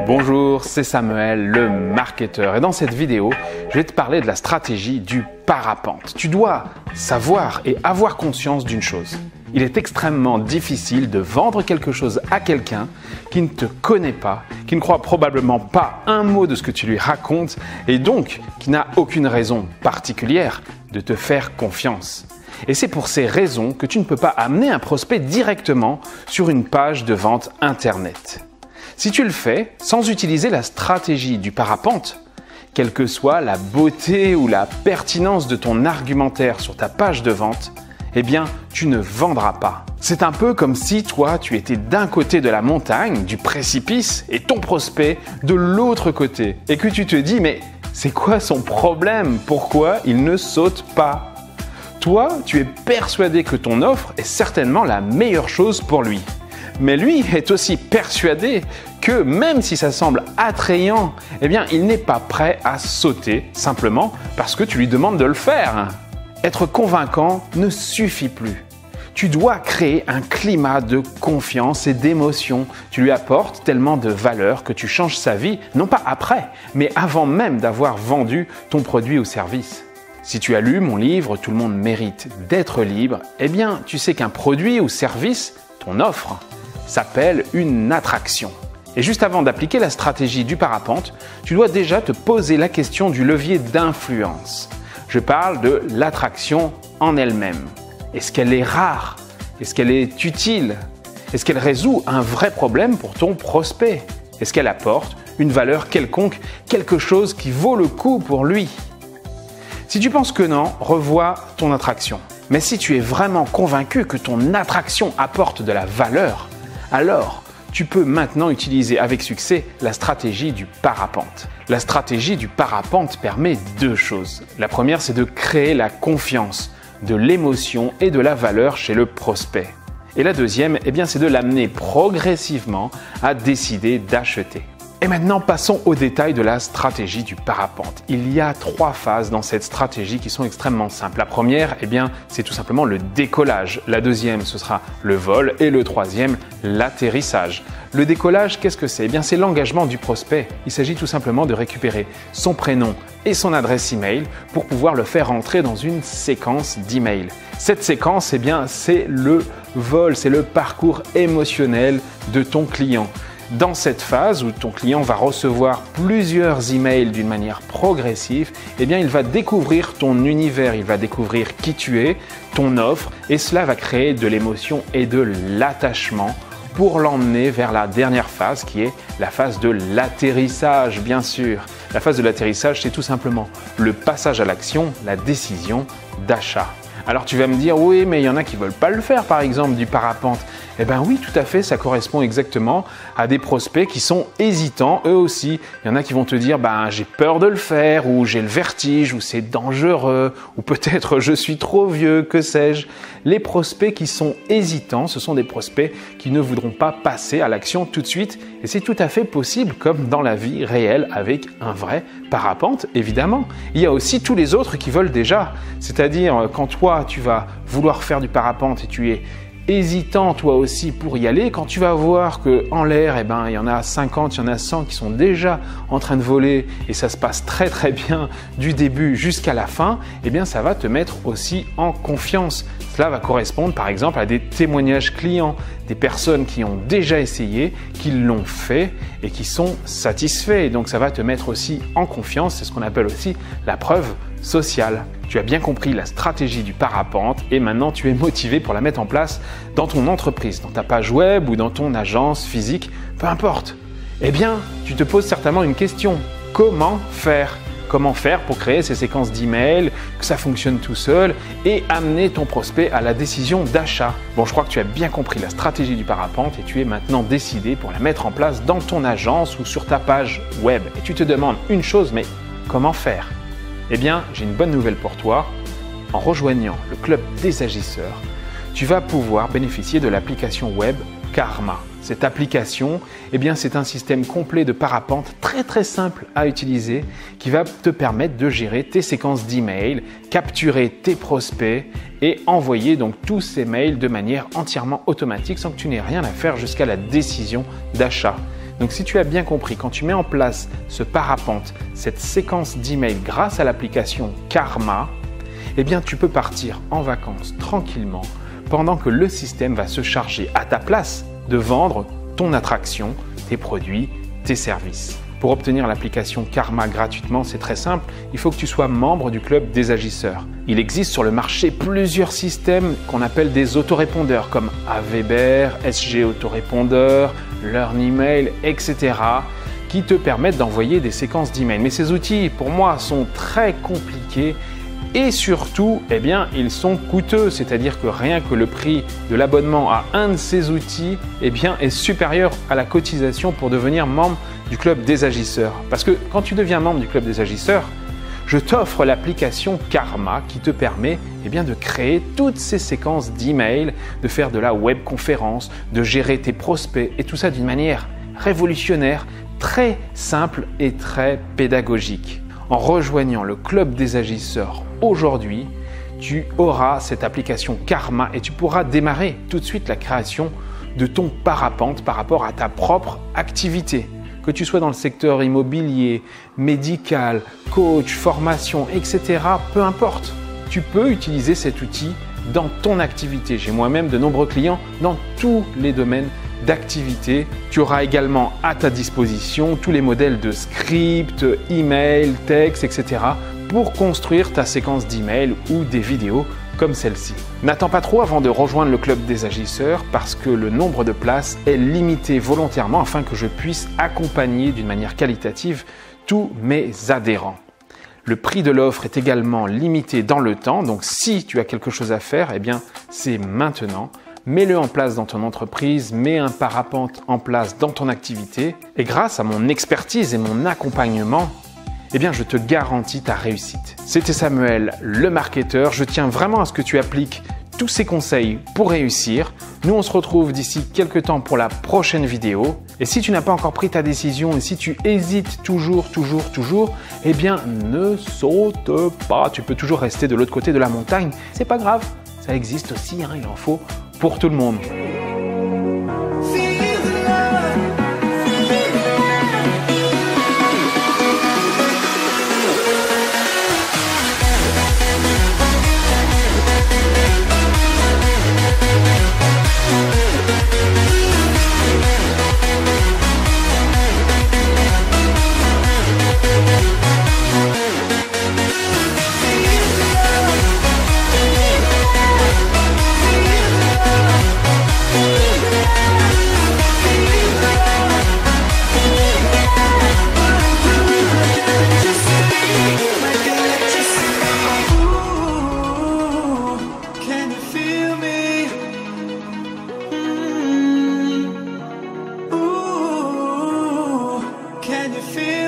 Bonjour, c'est Samuel, le marketeur. Et dans cette vidéo, je vais te parler de la stratégie du parapente. Tu dois savoir et avoir conscience d'une chose. Il est extrêmement difficile de vendre quelque chose à quelqu'un qui ne te connaît pas, qui ne croit probablement pas un mot de ce que tu lui racontes et donc qui n'a aucune raison particulière de te faire confiance. Et c'est pour ces raisons que tu ne peux pas amener un prospect directement sur une page de vente Internet. Si tu le fais sans utiliser la stratégie du parapente, quelle que soit la beauté ou la pertinence de ton argumentaire sur ta page de vente, eh bien, tu ne vendras pas. C'est un peu comme si toi, tu étais d'un côté de la montagne, du précipice, et ton prospect de l'autre côté. Et que tu te dis, mais c'est quoi son problème? Pourquoi il ne saute pas? Toi, tu es persuadé que ton offre est certainement la meilleure chose pour lui. Mais lui est aussi persuadé que même si ça semble attrayant, eh bien, il n'est pas prêt à sauter simplement parce que tu lui demandes de le faire. Être convaincant ne suffit plus. Tu dois créer un climat de confiance et d'émotion. Tu lui apportes tellement de valeur que tu changes sa vie, non pas après, mais avant même d'avoir vendu ton produit ou service. Si tu as lu mon livre « Tout le monde mérite d'être libre », eh bien, tu sais qu'un produit ou service, ton offre, s'appelle une attraction. Et juste avant d'appliquer la stratégie du parapente, tu dois déjà te poser la question du levier d'influence. Je parle de l'attraction en elle-même. Est-ce qu'elle est rare? Est-ce qu'elle est utile? Est-ce qu'elle résout un vrai problème pour ton prospect? Est-ce qu'elle apporte une valeur quelconque, quelque chose qui vaut le coup pour lui? Si tu penses que non, revois ton attraction. Mais si tu es vraiment convaincu que ton attraction apporte de la valeur, alors tu peux maintenant utiliser avec succès la stratégie du parapente. La stratégie du parapente permet deux choses. La première, c'est de créer la confiance, de l'émotion et de la valeur chez le prospect. Et la deuxième, eh bien, c'est de l'amener progressivement à décider d'acheter. Et maintenant, passons au détail de la stratégie du parapente. Il y a 3 phases dans cette stratégie qui sont extrêmement simples. La première, eh bien, c'est tout simplement le décollage. La deuxième, ce sera le vol. Et le troisième, l'atterrissage. Le décollage, qu'est-ce que c'est? Eh bien, c'est l'engagement du prospect. Il s'agit tout simplement de récupérer son prénom et son adresse email pour pouvoir le faire entrer dans une séquence d'email. Cette séquence, eh bien, c'est le vol, c'est le parcours émotionnel de ton client. Dans cette phase où ton client va recevoir plusieurs emails d'une manière progressive, eh bien, il va découvrir ton univers, il va découvrir qui tu es, ton offre, et cela va créer de l'émotion et de l'attachement pour l'emmener vers la dernière phase qui est la phase de l'atterrissage, bien sûr. La phase de l'atterrissage, c'est tout simplement le passage à l'action, la décision d'achat. Alors tu vas me dire, oui, mais il y en a qui ne veulent pas le faire, par exemple, du parapente. Eh bien oui, tout à fait, ça correspond exactement à des prospects qui sont hésitants, eux aussi. Il y en a qui vont te dire, j'ai peur de le faire, ou j'ai le vertige, ou c'est dangereux, ou peut-être je suis trop vieux, que sais-je. Les prospects qui sont hésitants, ce sont des prospects qui ne voudront pas passer à l'action tout de suite. Et c'est tout à fait possible, comme dans la vie réelle, avec un vrai parapente, évidemment. Il y a aussi tous les autres qui veulent déjà. C'est-à-dire, quand toi, tu vas vouloir faire du parapente et tu es hésitant toi aussi pour y aller, quand tu vas voir qu'en l'air, il y en a 50, il y en a 100 qui sont déjà en train de voler et ça se passe très très bien du début jusqu'à la fin, eh bien ça va te mettre aussi en confiance. Cela va correspondre par exemple à des témoignages clients, des personnes qui ont déjà essayé, qui l'ont fait et qui sont satisfaits. Et donc ça va te mettre aussi en confiance, c'est ce qu'on appelle aussi la preuve sociale. Tu as bien compris la stratégie du parapente et maintenant tu es motivé pour la mettre en place dans ton entreprise, dans ta page web ou dans ton agence physique, peu importe. Eh bien, tu te poses certainement une question. Comment faire? Comment faire pour créer ces séquences d'emails, que ça fonctionne tout seul et amener ton prospect à la décision d'achat? Bon, je crois que tu as bien compris la stratégie du parapente et tu es maintenant décidé pour la mettre en place dans ton agence ou sur ta page web. Et tu te demandes une chose, mais comment faire? Eh bien, j'ai une bonne nouvelle pour toi. En rejoignant le club des agisseurs, tu vas pouvoir bénéficier de l'application web Karma. Cette application, eh bien, c'est un système complet de parapente très très simple à utiliser qui va te permettre de gérer tes séquences d'emails, capturer tes prospects et envoyer donc tous ces mails de manière entièrement automatique sans que tu n'aies rien à faire jusqu'à la décision d'achat. Donc si tu as bien compris, quand tu mets en place ce parapente, cette séquence d'emails grâce à l'application Karma, eh bien tu peux partir en vacances tranquillement pendant que le système va se charger à ta place de vendre ton attraction, tes produits, tes services. Pour obtenir l'application Karma gratuitement, c'est très simple, il faut que tu sois membre du club des agisseurs. Il existe sur le marché plusieurs systèmes qu'on appelle des autorépondeurs comme Aweber, SG Autorépondeur, Learn Email, etc. qui te permettent d'envoyer des séquences d'emails. Mais ces outils, pour moi, sont très compliqués et surtout, eh bien, ils sont coûteux. C'est-à-dire que rien que le prix de l'abonnement à un de ces outils eh bien, est supérieur à la cotisation pour devenir membre du club des agisseurs. Parce que quand tu deviens membre du club des agisseurs, je t'offre l'application Karma qui te permet eh bien, de créer toutes ces séquences d'emails, de faire de la webconférence, de gérer tes prospects et tout ça d'une manière révolutionnaire, très simple et très pédagogique. En rejoignant le club des agisseurs aujourd'hui, tu auras cette application Karma et tu pourras démarrer tout de suite la création de ton parapente par rapport à ta propre activité. Que tu sois dans le secteur immobilier, médical, coach, formation, etc., peu importe. Tu peux utiliser cet outil dans ton activité. J'ai moi-même de nombreux clients dans tous les domaines d'activité. Tu auras également à ta disposition tous les modèles de script, email, texte, etc. pour construire ta séquence d'email ou des vidéos comme celle-ci. N'attends pas trop avant de rejoindre le club des agisseurs parce que le nombre de places est limité volontairement afin que je puisse accompagner d'une manière qualitative tous mes adhérents. Le prix de l'offre est également limité dans le temps, donc si tu as quelque chose à faire, eh bien c'est maintenant. Mets-le en place dans ton entreprise, mets un parapente en place dans ton activité et grâce à mon expertise et mon accompagnement, eh bien, je te garantis ta réussite. C'était Samuel, le marketeur. Je tiens vraiment à ce que tu appliques tous ces conseils pour réussir. Nous, on se retrouve d'ici quelques temps pour la prochaine vidéo. Et si tu n'as pas encore pris ta décision et si tu hésites toujours, eh bien, ne saute pas. Tu peux toujours rester de l'autre côté de la montagne. C'est pas grave, ça existe aussi, hein, il en faut pour tout le monde. Can you feel